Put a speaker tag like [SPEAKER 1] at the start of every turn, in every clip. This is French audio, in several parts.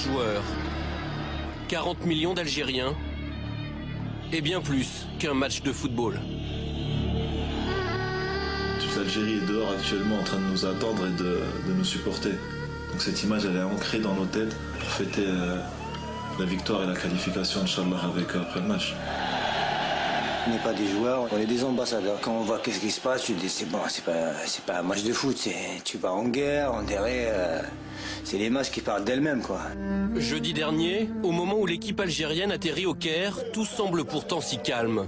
[SPEAKER 1] joueurs, 40 millions d'Algériens et bien plus qu'un match de football.
[SPEAKER 2] Toute l'Algérie est dehors actuellement en train de nous attendre et de nous supporter. Donc cette image elle est ancrée dans nos têtes pour fêter la victoire et la qualification, Inch'Allah, après le match.
[SPEAKER 3] On n'est pas des joueurs, on est des ambassadeurs. Quand on voit qu'est-ce qui se passe, tu te dis c'est bon, c'est pas un match de foot, tu vas en guerre, on dirait, c'est les matchs qui parlent d'elles-mêmes, quoi.
[SPEAKER 1] Jeudi dernier, au moment où l'équipe algérienne atterrit au Caire, tout semble pourtant si calme.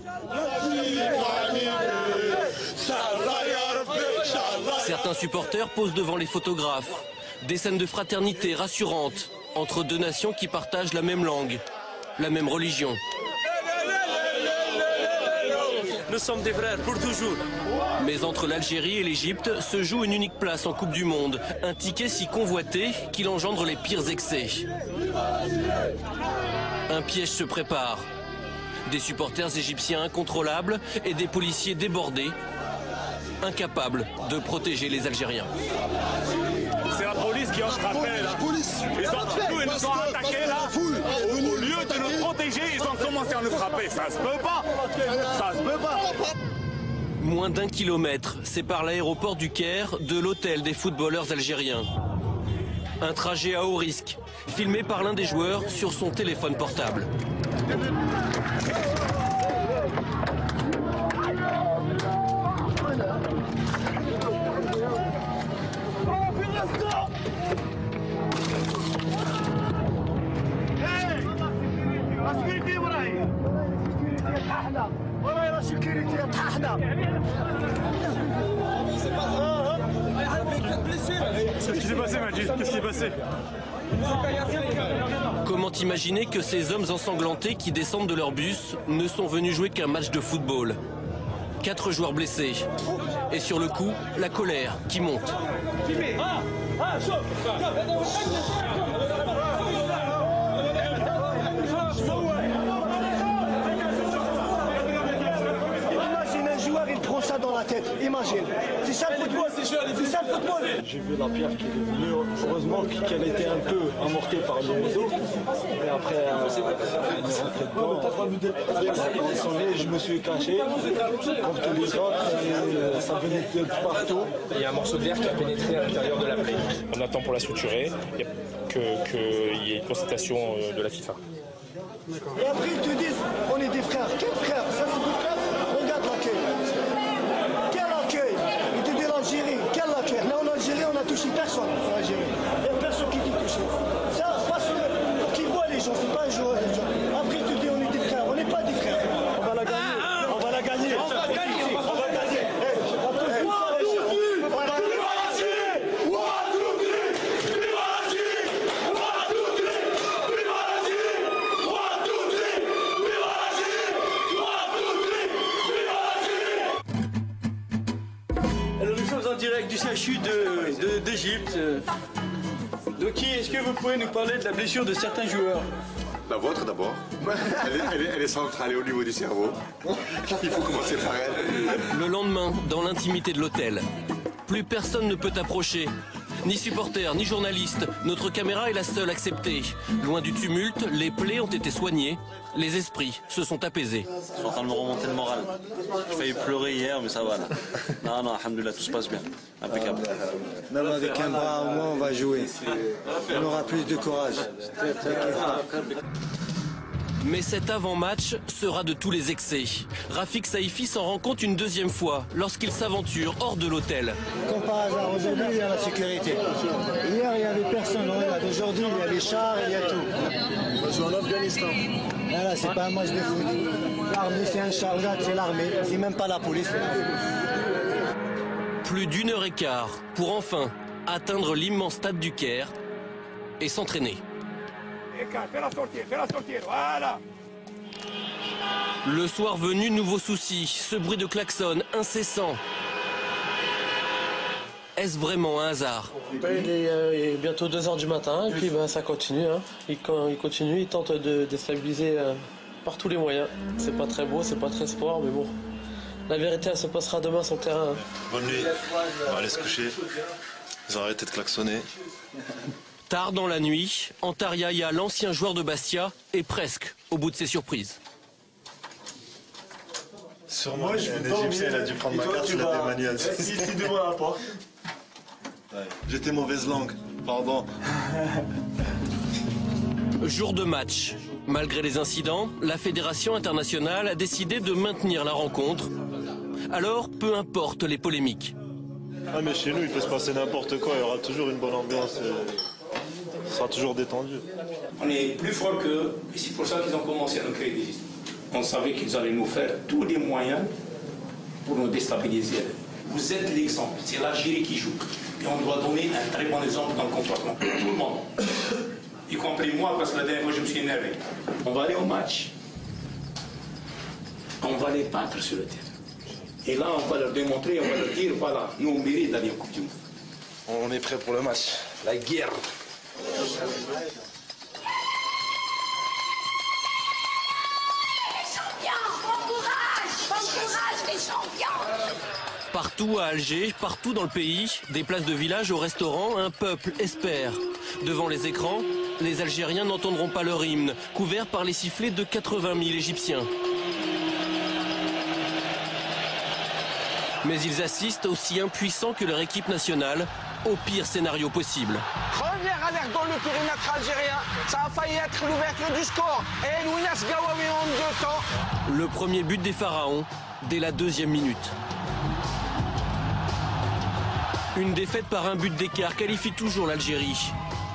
[SPEAKER 1] Certains supporters posent devant les photographes. Des scènes de fraternité rassurantes entre deux nations qui partagent la même langue, la même religion.
[SPEAKER 4] Nous sommes des frères pour toujours.
[SPEAKER 1] Mais entre l'Algérie et l'Égypte se joue une unique place en Coupe du Monde. Un ticket si convoité qu'il engendre les pires excès. Un piège se prépare. Des supporters égyptiens incontrôlables et des policiers débordés, incapables de protéger les Algériens.
[SPEAKER 4] C'est la police qui a frappé là. Ils nous ont attaqués là. Au lieu de nous protéger, ils ont commencé à nous frapper. Ça se peut pas. Ça se peut pas.
[SPEAKER 1] Moins d'1 kilomètre sépare l'aéroport du Caire de l'hôtel des footballeurs algériens. Un trajet à haut risque, filmé par l'un des joueurs sur son téléphone portable.
[SPEAKER 4] Qu'est-ce qui s'est passé, Majid? Qu'est-ce qui s'est passé?
[SPEAKER 1] Comment imaginer que ces hommes ensanglantés qui descendent de leur bus ne sont venus jouer qu'un match de football? 4 joueurs blessés. Et sur le coup, la colère qui monte.
[SPEAKER 5] Imagine un joueur, il prend ça dans la tête. Imagine. C'est ça le football. C'est ça le football.
[SPEAKER 6] J'ai vu la pierre qui est venue. Heureusement qu'elle a été un peu amortée par le moto. Et après, on est rentré dedans. Je me suis caché. Comme tous les autres, ça venait de partout.
[SPEAKER 7] Il y a un morceau d'air qui a pénétré à l'intérieur de la plaie. On attend pour la suturer, qu'il y ait une constatation de la FIFA.
[SPEAKER 5] Et après, ils te disent, on est des frères. Quels frères? Ça, c'est des frères? Regarde l'accueil. Quel accueil? Ils te disent l'Algérie. Quel accueil? Là, en Algérie, on n'a touché personne. En Algérie. Il n'y a personne qui dit touché. Ça, parce qu'ils voient les gens, c'est pas un joueur. Après, ils te disent, on est des frères. On n'est pas des frères. On va la gagner. On va la gagner. On va gagner. On va gagner.
[SPEAKER 8] En direct du CHU d'Égypte. Doki, est-ce que vous pouvez nous parler de la blessure de certains joueurs?
[SPEAKER 9] La vôtre d'abord. Elle est centrale au niveau du cerveau. Il faut commencer par elle.
[SPEAKER 1] Le lendemain, dans l'intimité de l'hôtel, plus personne ne peut approcher. Ni supporters, ni journalistes. Notre caméra est la seule acceptée. Loin du tumulte, les plaies ont été soignées. Les esprits se sont apaisés.
[SPEAKER 10] Je suis en train de me remonter le moral. J'ai failli pleurer hier, mais ça va là. Non, alhamdoulilah, tout se passe bien. Impeccable.
[SPEAKER 3] Même avec un bras, au moins, on va jouer. On aura plus de courage.
[SPEAKER 1] Mais cet avant-match sera de tous les excès. Rafik Saïfi s'en rend compte une deuxième fois lorsqu'il s'aventure hors de l'hôtel.
[SPEAKER 5] Comme par hasard, aujourd'hui, il y a la sécurité. Hier, il n'y avait personne. Aujourd'hui, il y a les chars, il y a tout.
[SPEAKER 2] On joue en Afghanistan.
[SPEAKER 5] Voilà, c'est pas un match de foot. L'armée, c'est un char, c'est l'armée. C'est même pas la police.
[SPEAKER 1] Plus d'1 heure et quart pour enfin atteindre l'immense stade du Caire et s'entraîner.
[SPEAKER 4] Fais-la sortir, voilà.
[SPEAKER 1] Le soir venu, nouveau souci, ce bruit de klaxon incessant. Est-ce vraiment un hasard?
[SPEAKER 11] Il est bientôt 2 h du matin et puis ça continue. Hein. Il continue, il tente de déstabiliser par tous les moyens. C'est pas très beau, c'est pas très sport, mais bon. La vérité, elle se passera demain sur le terrain.
[SPEAKER 2] Bonne nuit, on va aller se coucher. Ils ont arrêté de klaxonner.
[SPEAKER 1] Tard dans la nuit, Antar Yahya, l'ancien joueur de Bastia, est presque au bout de ses surprises.
[SPEAKER 2] Sûrement, un Égyptien, il a dû prendre ma carte, il a des maniaques.
[SPEAKER 6] Si devant la porte.
[SPEAKER 2] J'étais mauvaise langue, pardon.
[SPEAKER 1] Jour de match. Malgré les incidents, la Fédération internationale a décidé de maintenir la rencontre. Alors, peu importe les polémiques.
[SPEAKER 2] Ah mais chez nous, il peut se passer n'importe quoi, il y aura toujours une bonne ambiance, ça sera toujours détendu.
[SPEAKER 12] On est plus fort qu'eux, et c'est pour ça qu'ils ont commencé à nous créer des histoires. On savait qu'ils allaient nous faire tous les moyens pour nous déstabiliser. Vous êtes l'exemple, c'est l'Algérie qui joue. Et on doit donner un très bon exemple dans le comportement. Tout le monde. Y compris moi, parce que la dernière fois je me suis énervé. On va aller au match. On va les battre sur le terrain. Et là, on va leur démontrer, on va leur dire, voilà, nous on mérite d'aller en Coupe du Monde.
[SPEAKER 6] On est prêt pour le match. La guerre.
[SPEAKER 1] Partout à Alger, partout dans le pays, des places de village au restaurant, un peuple espère. Devant les écrans, les Algériens n'entendront pas leur hymne, couvert par les sifflets de 80 000 Égyptiens. Mais ils assistent aussi impuissants que leur équipe nationale, au pire scénario possible.
[SPEAKER 13] Première alerte dans le périmètre algérien, ça a failli être l'ouverture du score. Et Lounas Gawawi en 2 temps.
[SPEAKER 1] Le premier but des Pharaons, dès la 2e minute. Une défaite par un but d'écart qualifie toujours l'Algérie.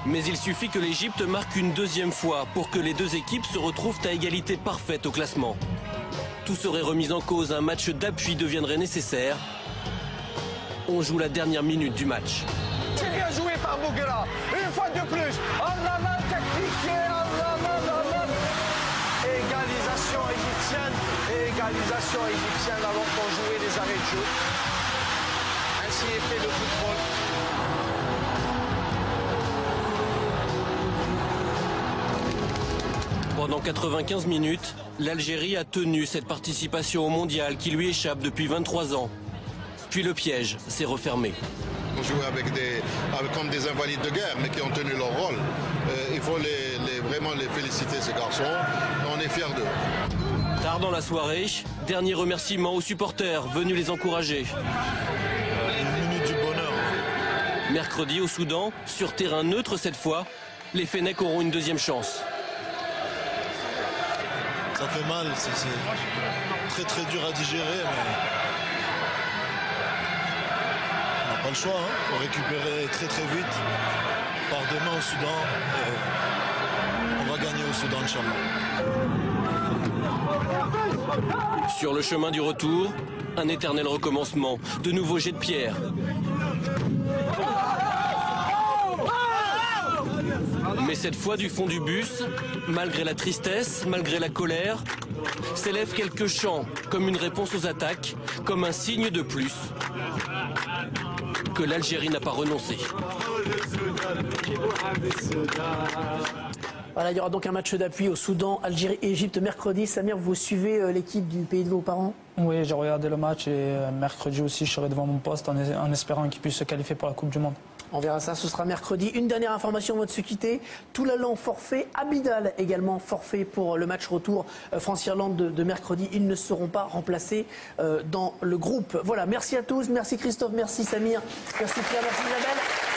[SPEAKER 1] Mais il suffit que l'Égypte marque une 2e fois pour que les deux équipes se retrouvent à égalité parfaite au classement. Tout serait remis en cause, un match d'appui deviendrait nécessaire. On joue la dernière minute du match.
[SPEAKER 13] C'est bien joué par Bouguera, une fois de plus. Oh là là, technique, oh là là là là. Égalisation égyptienne avant qu'on jouait les arrêts de jeu. Ainsi est fait le football.
[SPEAKER 1] Pendant 95 minutes, l'Algérie a tenu cette participation au mondial qui lui échappe depuis 23 ans. Puis le piège s'est refermé.
[SPEAKER 14] On jouait comme des invalides de guerre, mais qui ont tenu leur rôle. Il faut vraiment les féliciter, ces garçons. On est fiers d'eux.
[SPEAKER 1] Tard dans la soirée, dernier remerciement aux supporters venus les encourager.
[SPEAKER 2] Une minute du bonheur.
[SPEAKER 1] Mercredi au Soudan, sur terrain neutre cette fois, les Fennecs auront une 2e chance.
[SPEAKER 2] Ça fait mal, c'est très très dur à digérer, mais on n'a pas le choix. Il faut récupérer très très vite. On part demain au Soudan et on va gagner au Soudan, Inch'Allah.
[SPEAKER 1] Sur le chemin du retour, un éternel recommencement, de nouveaux jets de pierre. Mais cette fois du fond du bus, malgré la tristesse, malgré la colère, s'élèvent quelques chants, comme une réponse aux attaques, comme un signe de plus que l'Algérie n'a pas renoncé.
[SPEAKER 15] Voilà, il y aura donc un match d'appui au Soudan, Algérie et Égypte mercredi. Samir, vous suivez l'équipe du pays de vos parents?
[SPEAKER 16] Oui, j'ai regardé le match et mercredi aussi je serai devant mon poste en espérant qu'ils puissent se qualifier pour la Coupe du Monde.
[SPEAKER 15] On verra ça, ce sera mercredi. Une dernière information avant de se quitter. Toulalan forfait, Abidal également forfait pour le match retour France-Irlande de mercredi. Ils ne seront pas remplacés dans le groupe. Voilà, merci à tous, merci Christophe, merci Samir, merci Pierre, merci Isabelle.